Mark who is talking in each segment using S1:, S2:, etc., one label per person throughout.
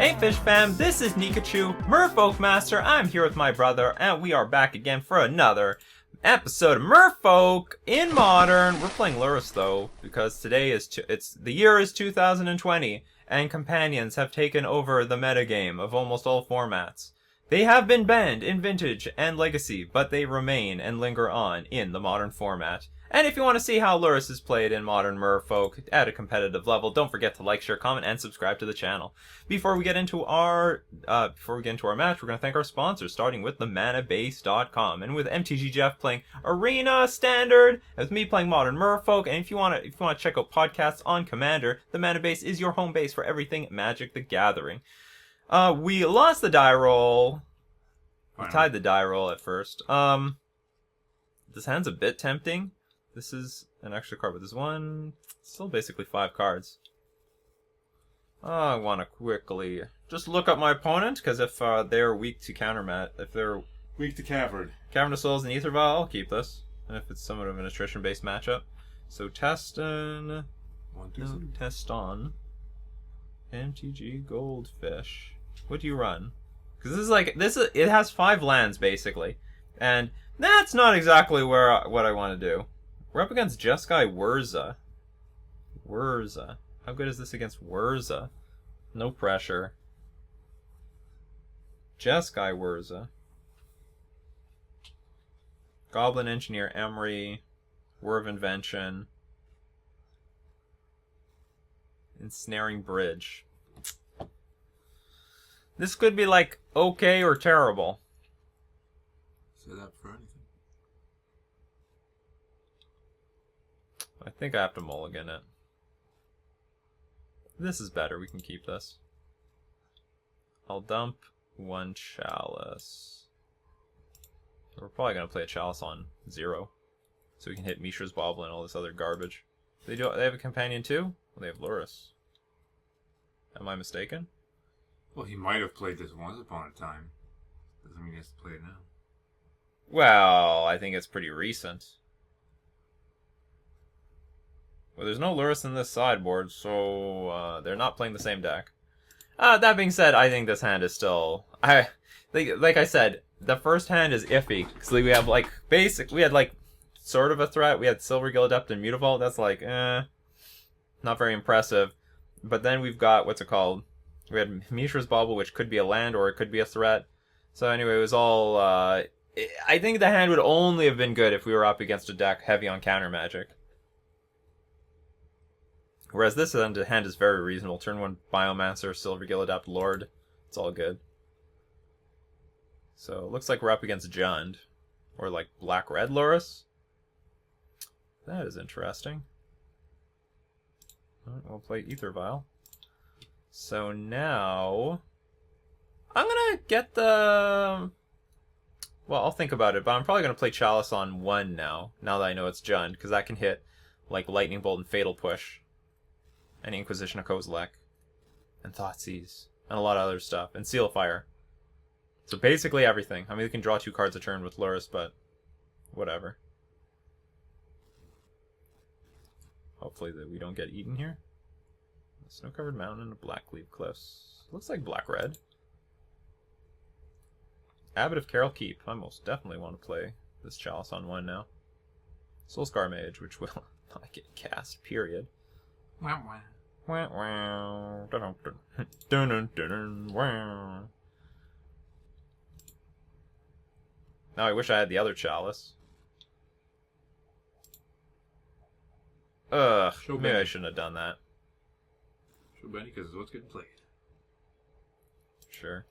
S1: Hey Fish Fam, this is Nikachu, Merfolk Master. I'm here with my brother, and we are back again for another episode of Merfolk in Modern. We're playing Lurrus though, because today is the year is 2020, and companions have taken over the metagame of almost all formats. They have been banned in Vintage and Legacy, but they remain and linger on in the Modern format. And if you want to see how Lurrus is played in Modern Merfolk at a competitive level, don't forget to like, share, comment, and subscribe to the channel. Before we get into our match, we're going to thank our sponsors, starting with themanabase.com, and with MTG Jeff playing Arena Standard, and with me playing Modern Merfolk. And if you want to check out podcasts on Commander, the Mana Base is your home base for everything Magic the Gathering. We lost the die roll. We tied the die roll at first. This hand's a bit tempting. This is an extra card, but there's one, still basically 5 cards. I want to quickly just look up my opponent, because if they're weak to if they're
S2: weak to Cavern
S1: of Souls and Aether Vial, I'll keep this. And if it's somewhat of an attrition-based matchup. So Teston, Teston, MTG Goldfish. What do you run? Because it has 5 lands basically, and that's not exactly what I want to do. We're up against Jeskai Wurza. How good is this against Wurza? No pressure. Jeskai Wurza. Goblin Engineer Emery. Whir of Invention. Ensnaring Bridge. This could be like okay or terrible.
S2: Set up for anything.
S1: I think I have to mulligan it. This is better. We can keep this. I'll dump 1 Chalice. We're probably going to play a Chalice on 0. So we can hit Mishra's Bauble and all this other garbage. They have a companion too? Well, they have Lurrus. Am I mistaken?
S2: Well, he might have played this once upon a time. Doesn't mean he has to play it now.
S1: Well, I think it's pretty recent. Well, there's no Lurrus in this sideboard, so they're not playing the same deck. That being said, I think this hand is still... like I said, the first hand is iffy. Because we have, we had, sort of a threat. We had Silvergill Adept and Mutavault. That's, not very impressive. But then we've got, what's it called? We had Mishra's Bauble, which could be a land or it could be a threat. So anyway, it was all... I think the hand would only have been good if we were up against a deck heavy on counter magic. Whereas this hand is very reasonable. Turn 1 Biomancer, Silvergill Adept, Lord. It's all good. So it looks like we're up against Jund. Or Black-Red Lurrus. That is interesting. Alright, we'll play Aether Vial. So now... I'm gonna get the... Well, I'll think about it, but I'm probably gonna play Chalice on 1 now that I know it's Jund, because that can hit, Lightning Bolt and Fatal Push. And Inquisition of Kozilek. And Thoughtseize. And a lot of other stuff. And Seal of Fire. So basically everything. I mean, we can draw 2 cards a turn with Lurrus, but... whatever. Hopefully that we don't get eaten here. A Snow-Covered Mountain and a Blackleaf Cliffs. Looks like Black-Red. Abbot of Carol Keep. I most definitely want to play this Chalice on 1 now. Soulscar Mage, which will not get cast, period.
S2: Wow, wow.
S1: Wow, wow. Dun, dun, dun, dun, dun, dun, wow. Now I wish I had the other Chalice. Maybe I shouldn't have done that.
S2: Show Benny, because it's what's getting played.
S1: Sure.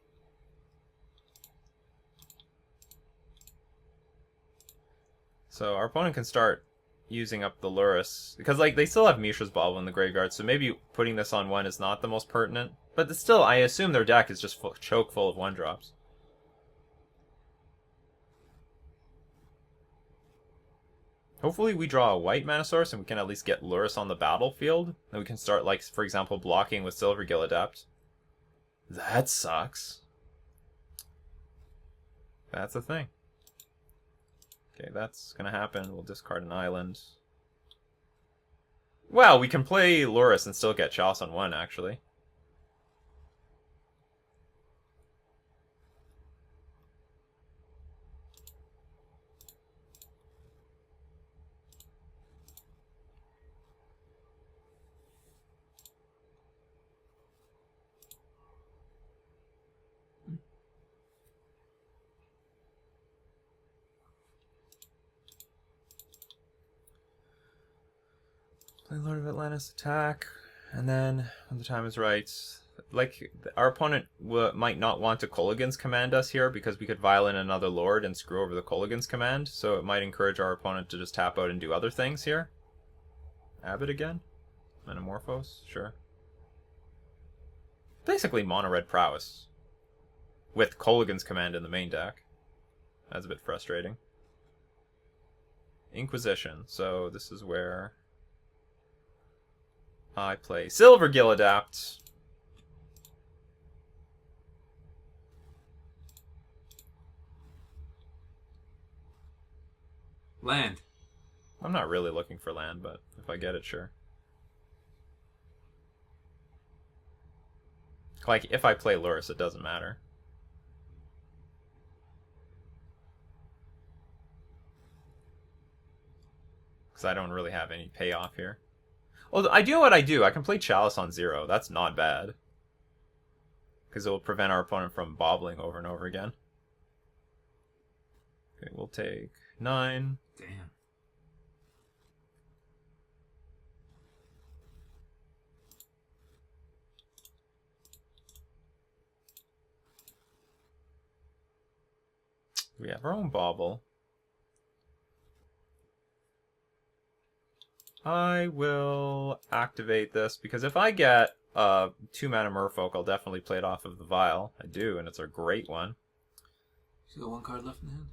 S1: So our opponent can start using up the Lurrus, because they still have Mishra's Bauble in the graveyard, so maybe putting this on 1 is not the most pertinent. But still, I assume their deck is just choke full of 1-drops. Hopefully we draw a white mana source and we can at least get Lurrus on the battlefield. Then we can start, for example, blocking with Silvergill Adept. That sucks. That's the thing. Okay, that's gonna happen. We'll discard an island. Well, we can play Lurrus and still get Chalice on 1, actually. Play Lord of Atlantis attack, and then when the time is right, like our opponent might not want to Kolaghan's command us here because we could violate another Lord and screw over the Kolaghan's command, so it might encourage our opponent to just tap out and do other things here. Abbot again? Metamorphose? Sure. Basically mono red Prowess. With Kolaghan's command in the main deck. That's a bit frustrating. Inquisition. So this is where I play Silver Gill Adapt.
S2: Land.
S1: I'm not really looking for land, but if I get it, sure. Like, if I play Lurrus, it doesn't matter. Because I don't really have any payoff here. Well, I do what I do. I can play Chalice on 0. That's not bad. Because it will prevent our opponent from bobbling over and over again. Okay, we'll take 9.
S2: Damn.
S1: We have our own bauble. I will activate this because if I get 2-mana Merfolk, I'll definitely play it off of the Vial. I do, and it's a great one.
S2: You got 1 card left in hand?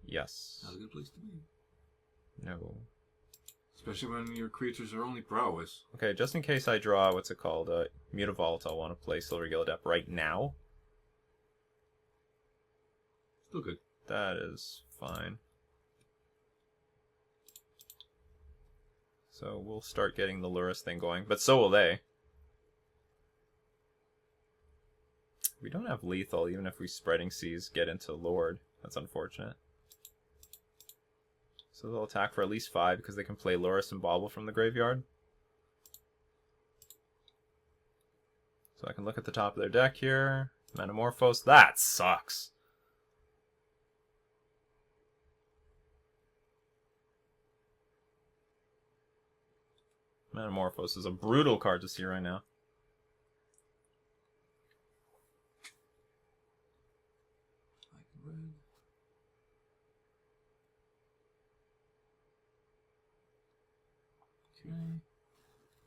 S1: Yes.
S2: Not a good place to be.
S1: No.
S2: Especially when your creatures are only prowess.
S1: Okay, just in case I draw, what's it called? Mutavault, I'll want to play Silver Gill Adept right now.
S2: Still good.
S1: That is fine. So we'll start getting the Lurrus thing going, but so will they. We don't have lethal, even if we Spreading Seas get into Lord. That's unfortunate. So they'll attack for at least 5 because they can play Lurrus and Bauble from the graveyard. So I can look at the top of their deck here. Metamorphose. That sucks. Metamorphose is a brutal card to see right now.
S2: Okay.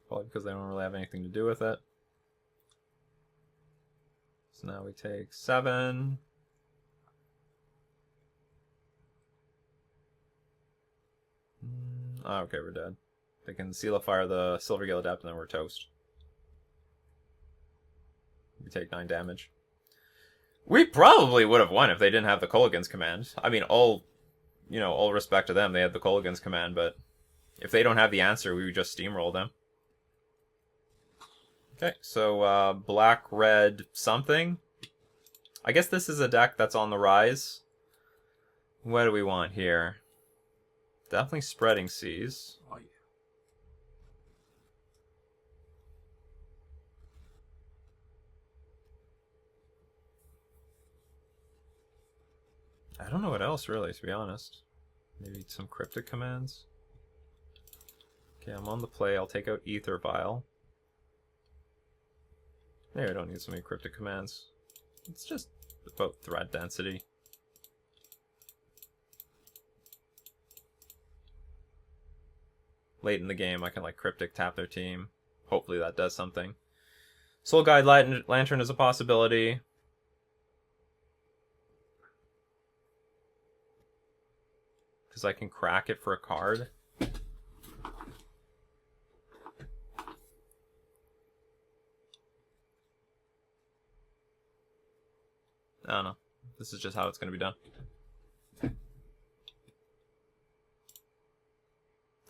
S1: Probably because they don't really have anything to do with it. So now we take 7. Oh, okay, we're dead. They can Seal of Fire the Silver Gill Adept and then we're toast. We take 9 damage. We probably would have won if they didn't have the Kolaghan's command. I mean, all respect to them, they had the Kolaghan's command, but if they don't have the answer, we would just steamroll them. Okay, so black, red, something. I guess this is a deck that's on the rise. What do we want here? Definitely Spreading Seas.
S2: Oh, yeah.
S1: I don't know what else, really, to be honest. Maybe some Cryptic commands. Okay, I'm on the play. I'll take out Ether Vial. Maybe I don't need so many Cryptic commands. It's just about threat density. Late in the game, I can like Cryptic tap their team. Hopefully that does something. Soul Guide Lantern is a possibility. Because I can crack it for a card. I don't know. This is just how it's going to be done.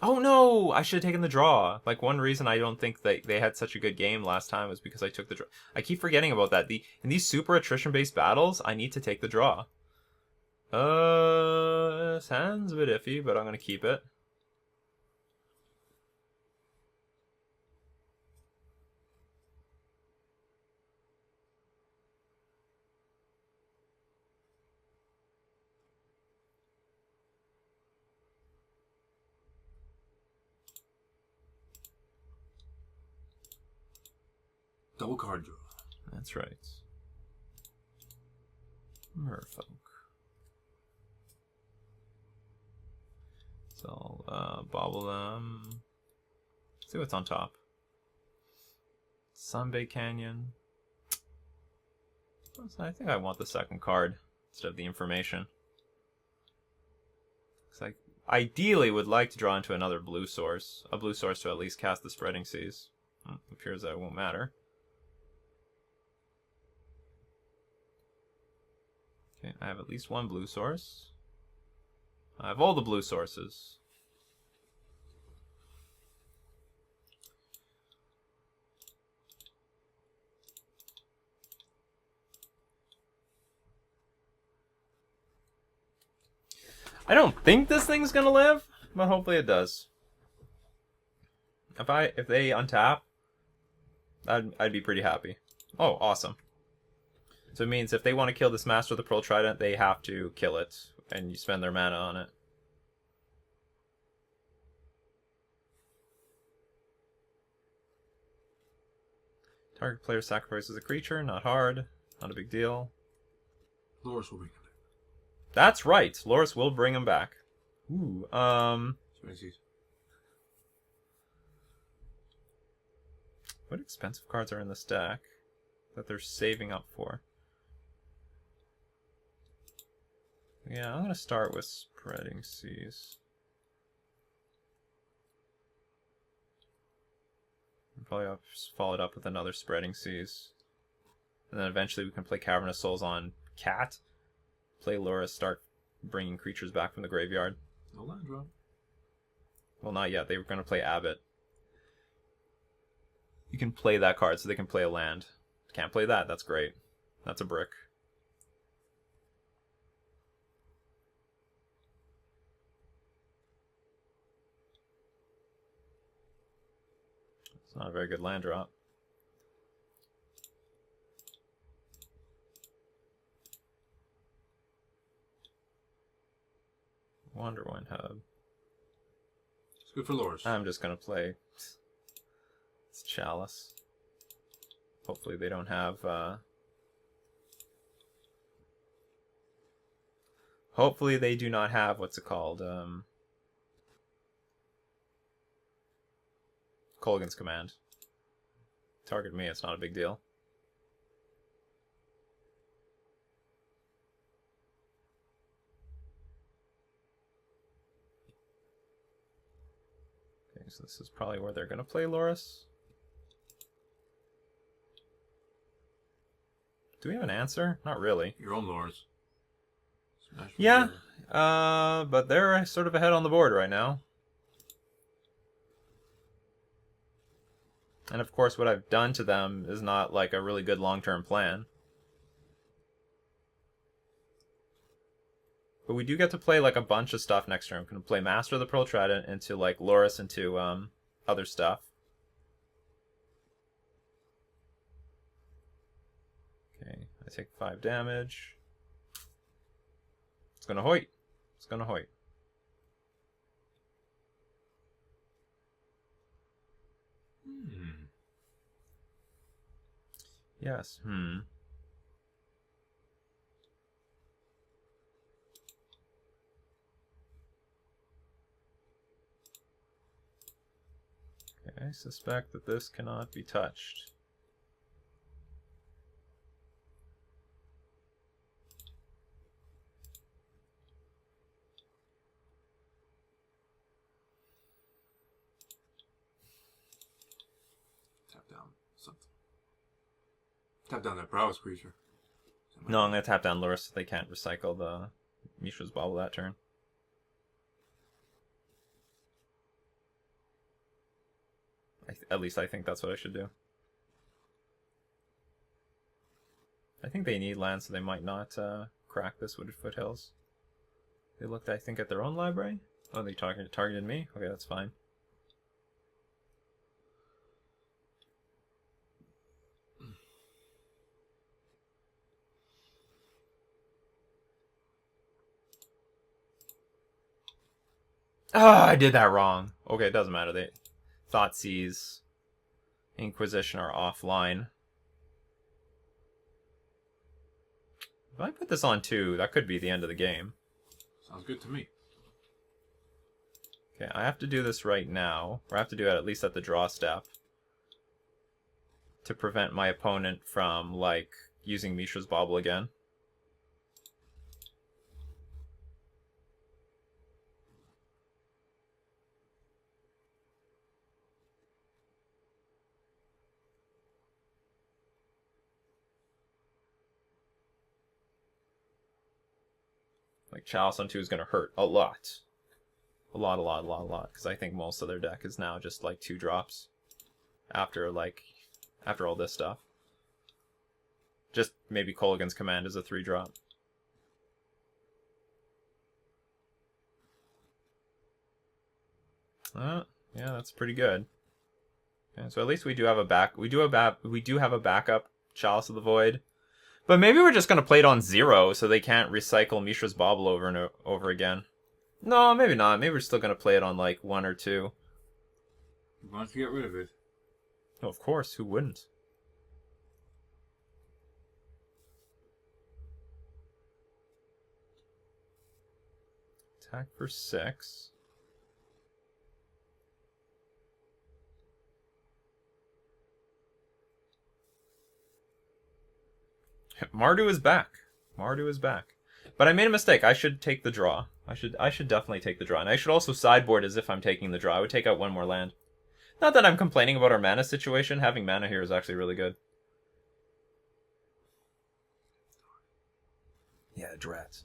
S1: Oh no! I should have taken the draw. Like, one reason I don't think they had such a good game last time was because I took the draw. I keep forgetting about that. In these super attrition-based battles, I need to take the draw. This hand's a bit iffy, but I'm going to keep it.
S2: Double card draw.
S1: That's right. Merfolk. So I'll bobble them. See what's on top. Sunbay Canyon. I think I want the second card instead of the information. Because I ideally would like to draw into another blue source. A blue source to at least cast the Spreading Seas. Appears that it won't matter. Okay, I have at least one blue source. I have all the blue sources. I don't think this thing's gonna live, but hopefully it does. If they untap, I'd be pretty happy. Oh, awesome. So it means if they want to kill this Master of the Pearl Trident, they have to kill it, and you spend their mana on it. Target player sacrifices a creature, not hard, not a big deal.
S2: Loris will bring him back.
S1: That's right, Loris will bring him back. Ooh, what expensive cards are in this deck that they're saving up for? Yeah, I'm gonna start with Spreading Seas. Probably I'll follow it up with another Spreading Seas. And then eventually we can play Cavernous Souls on Cat. Play Loris, start bringing creatures back from the graveyard.
S2: No land drop.
S1: Well, not yet. They were going to play Abbot. You can play that card so they can play a land. Can't play that. That's great. That's a brick. It's not a very good land drop. Wonderwind Hub.
S2: It's good for Loris.
S1: I'm just gonna play it's Chalice. Hopefully they don't have hopefully they do not have what's it called? Colgan's Command. Target me, it's not a big deal. Okay, so this is probably where they're gonna play Loris. Do we have an answer? Not really.
S2: Your own Loris.
S1: Yeah, but they're sort of ahead on the board right now. And of course what I've done to them is not like a really good long-term plan. But we do get to play like a bunch of stuff next turn. We can play Master of the Pearl Trident into like Loris into other stuff. Okay, I take 5 damage. It's gonna hoit. It's gonna hoit. Yes, Okay, I suspect that this cannot be touched.
S2: Tap down something. Tap down that Prowess creature.
S1: No, I'm going to tap down Loris so they can't recycle the Mishra's Bauble that turn. At least I think that's what I should do. I think they need land, so they might not crack this Wooded Foothills. They looked, I think, at their own library. Oh, they targeted me? Okay, that's fine. Ah, I did that wrong. Okay, it doesn't matter. They Thoughtseize, Inquisition are offline. If I put this on 2, that could be the end of the game.
S2: Sounds good to me.
S1: Okay, I have to do this right now. Or I have to do it at least at the draw step. To prevent my opponent from, like, using Mishra's Bauble again. Like, Chalice on 2 is going to hurt a lot. A lot. Because I think most of their deck is now just, like, 2 drops. After all this stuff. Just maybe Kolaghan's Command is a 3-drop. Yeah, that's pretty good. Okay, so at least we do have a we do have a backup Chalice of the Void. But maybe we're just gonna play it on 0 so they can't recycle Mishra's Bauble over and over again. No, maybe not. Maybe we're still gonna play it on like 1 or 2.
S2: Why don't you get rid of it?
S1: Oh, of course, who wouldn't? Attack for 6. Mardu is back. Mardu is back. But I made a mistake. I should take the draw. I should definitely take the draw. And I should also sideboard as if I'm taking the draw. I would take out 1 more land. Not that I'm complaining about our mana situation. Having mana here is actually really good. Yeah, drats.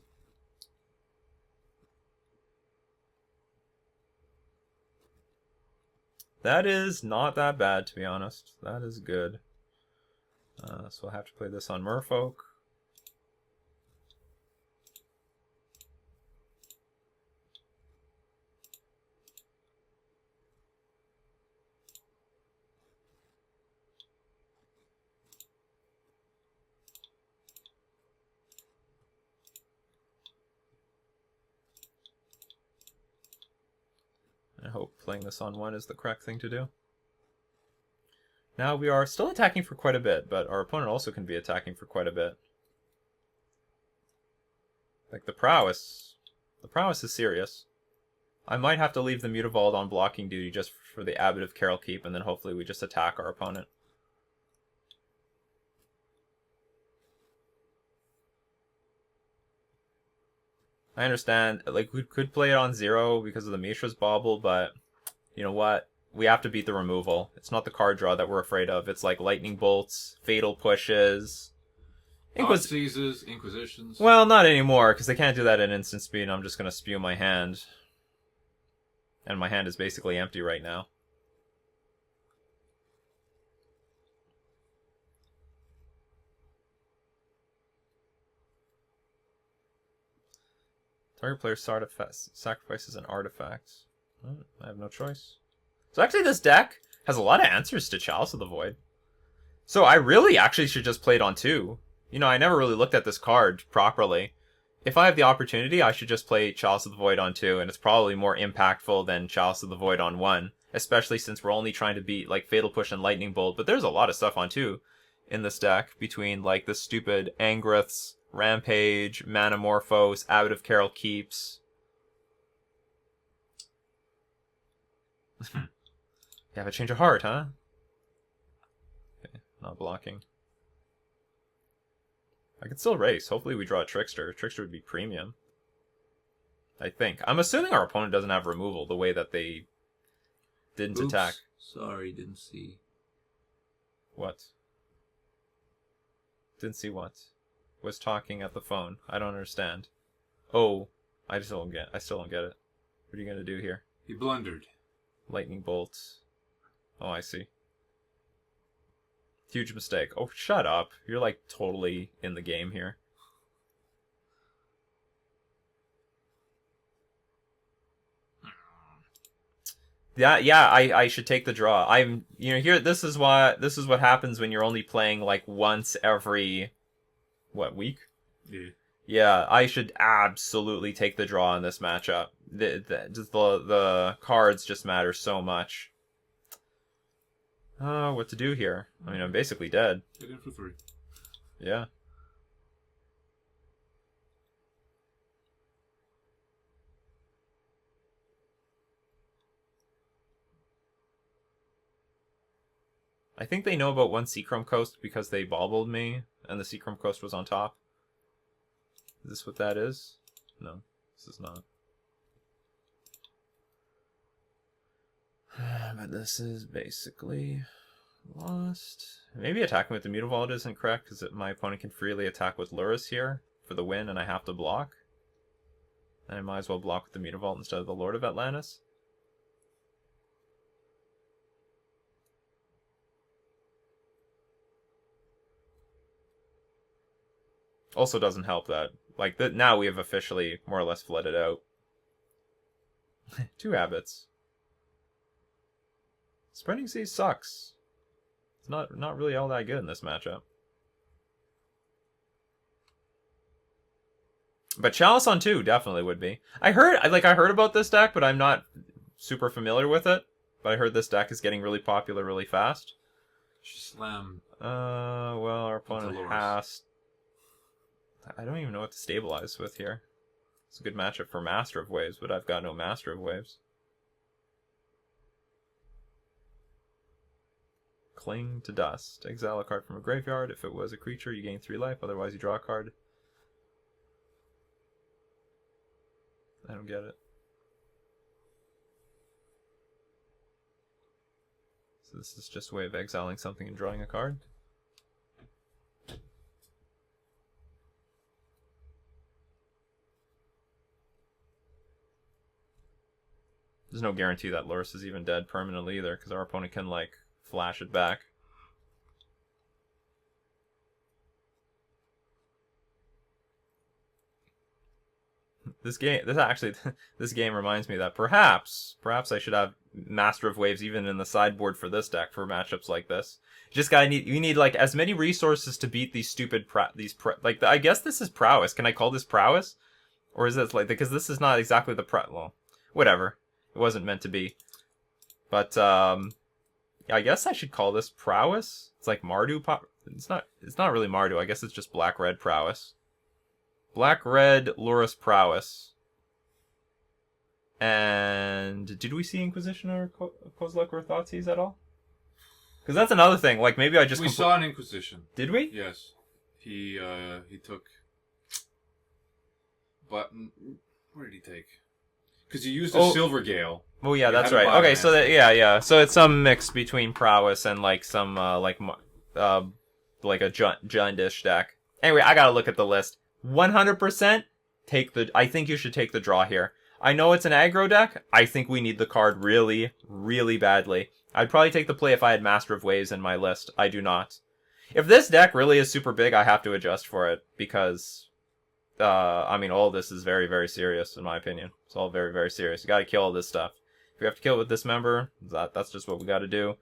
S1: That is not that bad, to be honest. That is good. So I'll have to play this on Merfolk. I hope playing this on 1 is the correct thing to do. Now we are still attacking for quite a bit, but our opponent also can be attacking for quite a bit. Like the Prowess. The Prowess is serious. I might have to leave the Mutavault on blocking duty just for the Abbot of Carol Keep, and then hopefully we just attack our opponent. I understand, like, we could play it on 0 because of the Mishra's Bauble, but you know what? We have to beat the removal. It's not the card draw that we're afraid of. It's like Lightning Bolts, Fatal Pushes...
S2: Seizes, Inquisitions.
S1: Well, not anymore, because they can't do that at instant speed, and I'm just going to spew my hand. And my hand is basically empty right now. Target player sacrifices an artifact. Oh, I have no choice. So actually this deck has a lot of answers to Chalice of the Void. So I really actually should just play it on 2. You know, I never really looked at this card properly. If I have the opportunity, I should just play Chalice of the Void on 2, and it's probably more impactful than Chalice of the Void on 1. Especially since we're only trying to beat, like, Fatal Push and Lightning Bolt. But there's a lot of stuff on 2 in this deck, between, like, the stupid Angriths, Rampage, Manamorphose, Abbot of Carol Keeps. You have a change of heart, huh? Okay, not blocking. I can still race. Hopefully we draw a Trickster. Trickster would be premium. I think. I'm assuming our opponent doesn't have removal the way that they didn't attack.
S2: Sorry, didn't see.
S1: What? Didn't see what? Was talking at the phone. I don't understand. Oh, I still don't get it. What are you gonna do here?
S2: He blundered.
S1: Lightning bolts. Oh, I see. Huge mistake. Oh, shut up. You're like totally in the game here. Yeah, I should take the draw. Here, this is what happens when you're only playing like once every, what, week?
S2: Yeah.
S1: Yeah, I should absolutely take the draw in this matchup. The cards just matter so much. What to do here? I mean, I'm basically dead.
S2: Get in for 3.
S1: Yeah. I think they know about one Seachrome Coast because they baubled me, and the Seachrome Coast was on top. Is this what that is? No, this is not. But this is basically lost. Maybe attacking with the Mutavault isn't correct, because my opponent can freely attack with Lurrus here for the win, and I have to block. And I might as well block with the Mutavault instead of the Lord of Atlantis. Also doesn't help that, like, now we have officially more or less flooded out. 2 habits. Spreading Seas sucks. It's not really all that good in this matchup. But Chalice on 2 definitely would be. I heard about this deck, but I'm not super familiar with it. But I heard this deck is getting really popular really fast.
S2: Slam.
S1: Well, our opponent has... I don't even know what to stabilize with here. It's a good matchup for Master of Waves, but I've got no Master of Waves. Cling to Dust. Exile a card from a graveyard. If it was a creature, you gain 3 life. Otherwise, you draw a card. I don't get it. So this is just a way of exiling something and drawing a card? There's no guarantee that Lurrus is even dead permanently either, because our opponent can, like, flash it back. This game reminds me that perhaps I should have Master of Waves even in the sideboard for this deck for matchups like this. You need like as many resources to beat these stupid like I guess this is Prowess. Can I call this Prowess? Or is this like, because this is not exactly the well, whatever. It wasn't meant to be. But yeah, I guess I should call this Prowess. It's like Mardu it's not really Mardu. I guess it's just black-red Prowess. Black-red Lurrus Prowess. And did we see Inquisition or Kozilek or Thoughtseize at all? Because that's another thing. Like maybe I just
S2: we saw an Inquisition.
S1: Did we?
S2: Yes. He took. But where did he take? Because he used a Silver Gale.
S1: Oh yeah, that's right. Okay, so yeah. So it's some mix between Prowess and like some like a Jundish deck. Anyway, I gotta look at the list. 100% I think you should take the draw here. I know it's an aggro deck. I think we need the card really, really badly. I'd probably take the play if I had Master of Waves in my list. I do not. If this deck really is super big, I have to adjust for it because, I mean, all of this is very, very serious in my opinion. It's all very, very serious. You gotta kill all this stuff. If we have to kill it with Dismember, that's just what we gotta do.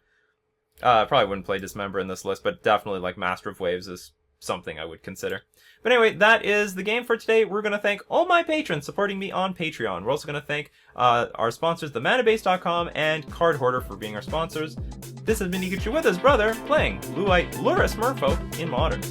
S1: I probably wouldn't play Dismember in this list, but definitely like Master of Waves is something I would consider. But anyway, that is the game for today. We're going to thank all my patrons supporting me on Patreon. We're also going to thank our sponsors, themanabase.com and Card Hoarder, for being our sponsors. This has been Nikachu with his brother, playing Blue-White Lurrus Merfolk in Modern.